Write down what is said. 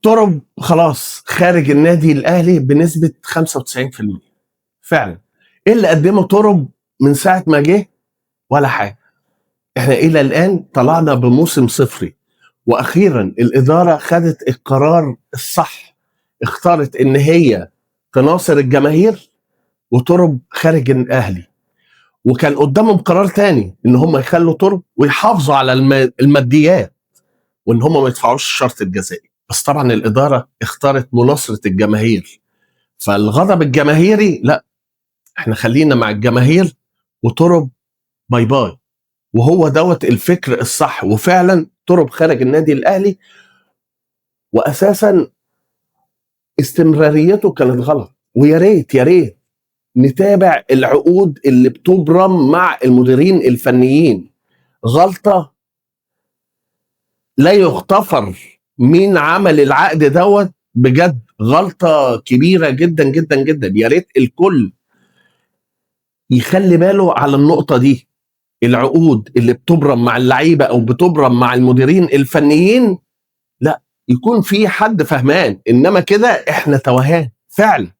ترب خلاص خارج النادي الاهلي بنسبه 95%. فعلا ايه اللي قدمه ترب من ساعه ما جه؟ ولا حاجه. احنا الى الان طلعنا بموسم صفري، واخيرا الاداره خدت القرار الصح، اختارت ان هي تناصر الجماهير وترب خارج الاهلي. وكان قدامهم قرار تاني، ان هم يخلوا ترب ويحافظوا على الماديات، وان هم ما يدفعوش الشرط الجزائي. بس طبعا الاداره اختارت مناصره الجماهير، فالغضب الجماهيري لا، احنا خلينا مع الجماهير وترب باي باي. وهو دوت الفكر الصح، وفعلا ترب خارج النادي الاهلي، واساسا استمراريته كانت غلط. ويا ريت يا ريت نتابع العقود اللي بتبرم مع المديرين الفنيين. غلطه لا يغتفر مين عمل العقد دوت، بجد غلطه كبيره جدا جدا جدا. يا ريت الكل يخلي باله على النقطه دي. العقود اللي بتبرم مع اللعيبه او بتبرم مع المديرين الفنيين، لا يكون في حد فهمان، انما كده احنا توهان فعلا.